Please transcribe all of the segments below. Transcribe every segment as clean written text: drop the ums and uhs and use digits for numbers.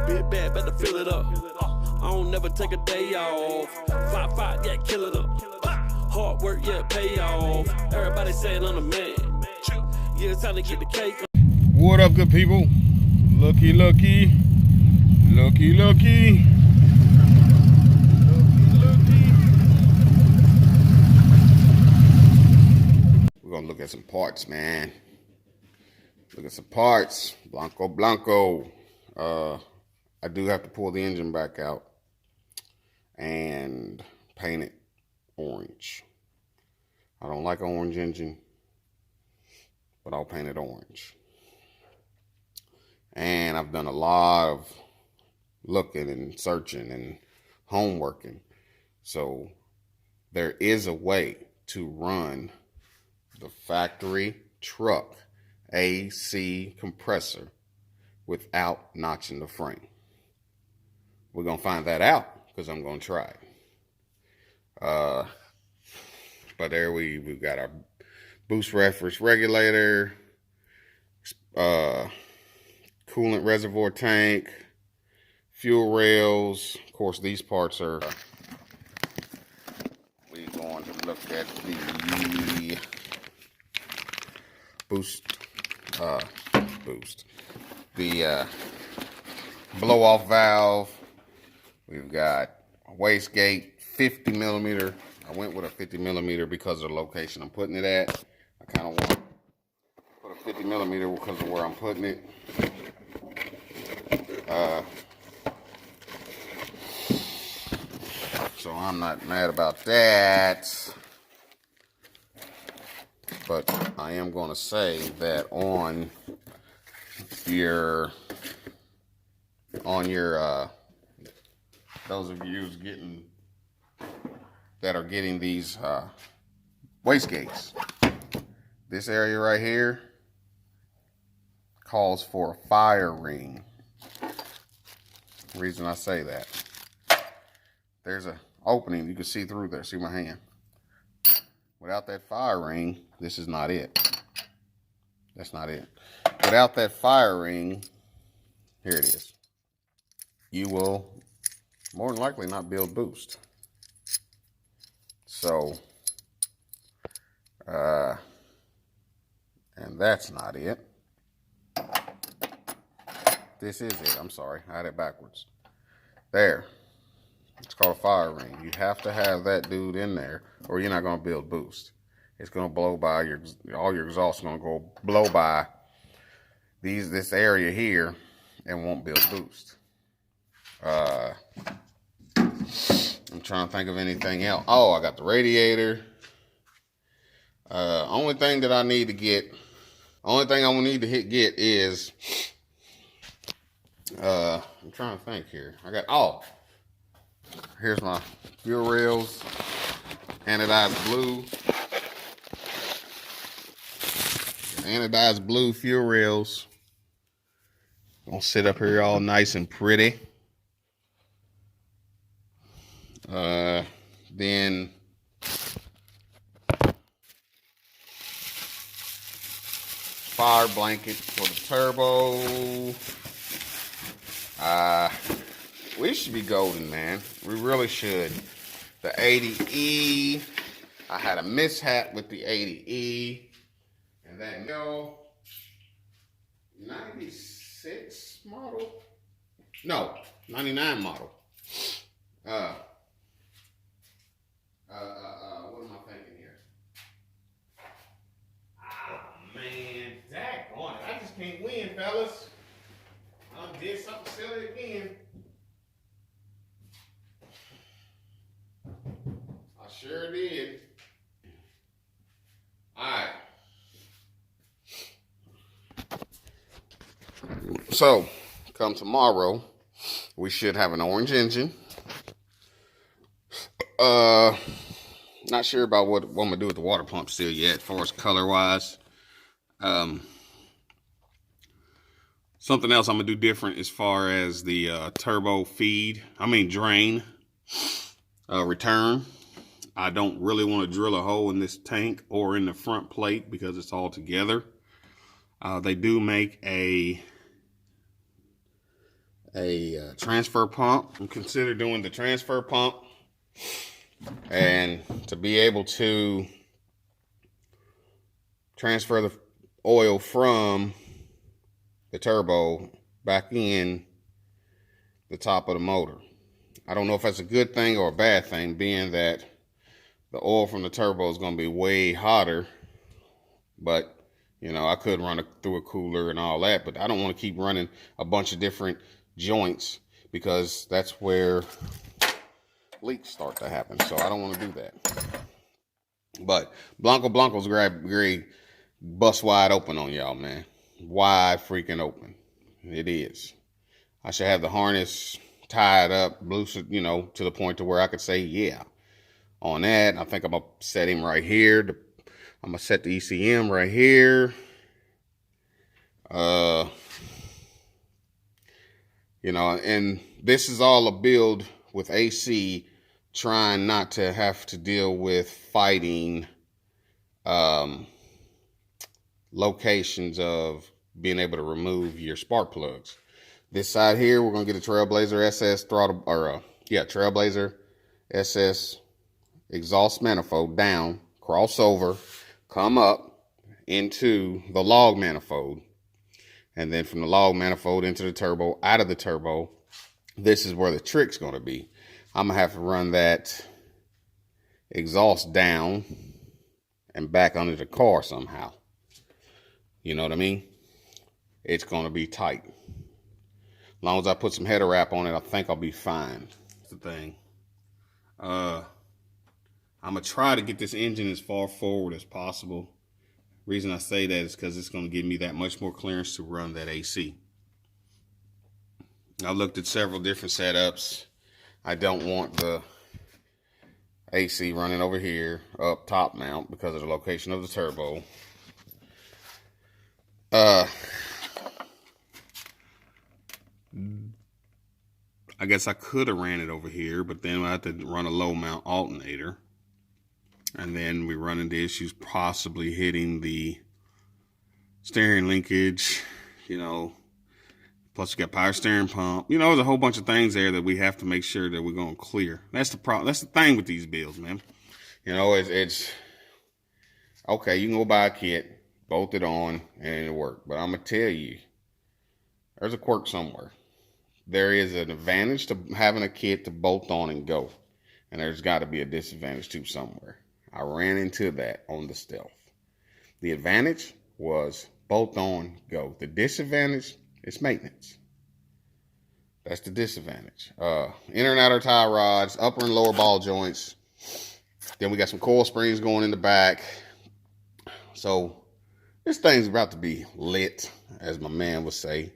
bit bad, better fill it up. I don't never take a day off. Fight, yeah, kill it up. Hard work, yeah, pay off. Everybody saying I'm the man. Yeah, it's time to get the cake. What up, good people? Looky. We're gonna look at some parts, man. Look at some parts. Blanco. I do have to pull the engine back out and paint it orange. I don't like an orange engine, but I'll paint it orange. And I've done a lot of looking and searching and homeworking. So there is a way to run the factory truck AC compressor without notching the frame. We're going to find that out because I'm going to try it. But there we've got our boost reference regulator, coolant reservoir tank, fuel rails. Of course, these parts are, we're going to look at the the blow off valve. We've got a wastegate, 50 millimeter. I went with a 50 millimeter because of the location I'm putting it at. I kind of want to put a 50 millimeter because of where I'm putting it. So I'm not mad about that. But I am going to say that on your those of you that are getting these wastegates, this area right here calls for a fire ring. The reason I say that, there's an opening you can see through there. See my hand? Without that fire ring, this is not it. That's not it. Without that fire ring, here it is. You will more than likely not build boost. So, and that's not it. This is it. I'm sorry. I had it backwards. There. It's called a fire ring. You have to have that dude in there or you're not going to build boost. It's going to blow by all your exhaust is going to go blow by this area here and won't build boost. I'm trying to think of anything else. Oh, I got the radiator. Only thing that I need to get, only thing I'm gonna need to get is I'm trying to think here. Here's my fuel rails, anodized blue. Anodized blue fuel rails. Gonna sit up here all nice and pretty. Then fire blanket for the turbo. We should be golden, man. We really should. The 80E. I had a mishap with the 80E. And that 96 model? No, 99 model. What am I thinking here? Oh, man. Daggone it. I just can't win, fellas. I did something silly again. I sure did. Alright. So, come tomorrow, we should have an orange engine. Not sure about what I'm gonna do with the water pump still yet, as far as color wise. Something else I'm gonna do different as far as the turbo drain return. I don't really want to drill a hole in this tank or in the front plate because it's all together. They do make a a transfer pump. I'm considering doing the transfer pump, and to be able to transfer the oil from the turbo back in the top of the motor. I don't know if that's a good thing or a bad thing, being that the oil from the turbo is going to be way hotter, but you know, I could run it through a cooler and all that, but I don't want to keep running a bunch of different joints, because that's where leaks start to happen. So I don't want to do that. But Blanco's great, bust wide open on y'all, man. Wide freaking open. It is. I should have the harness tied up, loose, you know, to the point to where I could say, yeah, on that. I think I'm going to set him right here. I'm going to set the ECM right here. You know, and this is all a build with AC, trying not to have to deal with fighting locations of being able to remove your spark plugs. This side here, we're going to get a Trailblazer SS throttle, or Trailblazer SS exhaust manifold down, crossover, come up into the log manifold, and then from the log manifold into the turbo, out of the turbo. This is where the trick's going to be. I'm going to have to run that exhaust down and back under the car somehow. You know what I mean? It's going to be tight. As long as I put some header wrap on it, I think I'll be fine. That's the thing. I'm going to try to get this engine as far forward as possible. Reason I say that is because it's going to give me that much more clearance to run that AC. I looked at several different setups. I don't want the AC running over here up top mount because of the location of the turbo. I guess I could have ran it over here, but then I have to run a low mount alternator. And then we run into issues possibly hitting the steering linkage, you know, plus we got power steering pump. You know, there's a whole bunch of things there that we have to make sure that we're going to clear. That's the problem. That's the thing with these builds, man. You know, it's okay, you can go buy a kit, bolt it on, and it'll work. But I'm going to tell you, there's a quirk somewhere. There is an advantage to having a kit to bolt on and go. And there's got to be a disadvantage too somewhere. I ran into that on the Stealth. The advantage was bolt on, go. The disadvantage is maintenance. That's the disadvantage. Inner and outer tie rods, upper and lower ball joints. Then we got some coil springs going in the back. So this thing's about to be lit, as my man would say.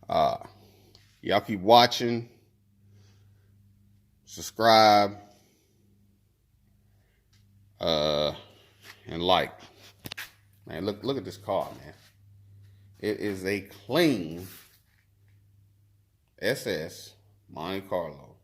Y'all keep watching. Subscribe. And like. Man, look at this car, man. It is a clean SS Monte Carlo.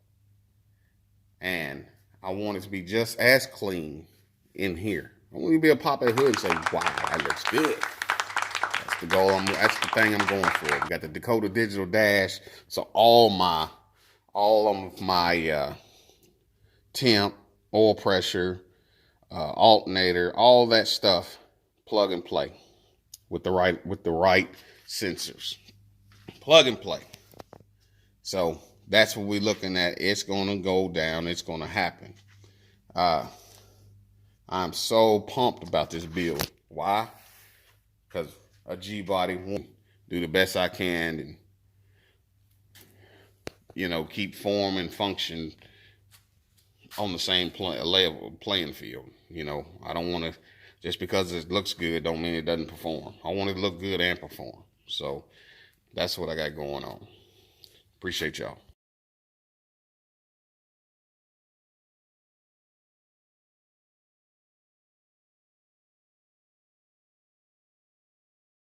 And I want it to be just as clean in here. I want you to be able to pop that hood and say, wow, that looks good. That's the goal. That's the thing I'm going for. We got the Dakota Digital Dash. So all of my temp, oil pressure, alternator, all that stuff, plug and play with the right sensors. Plug and play. So that's what we're looking at. It's going to go down. It's going to happen. I'm so pumped about this build. Why? Because a G-body won't do the best I can and, you know, keep form and function on the same playing field. You know, I don't want to, just because it looks good don't mean it doesn't perform. I want it to look good and perform. So that's what I got going on. Appreciate y'all.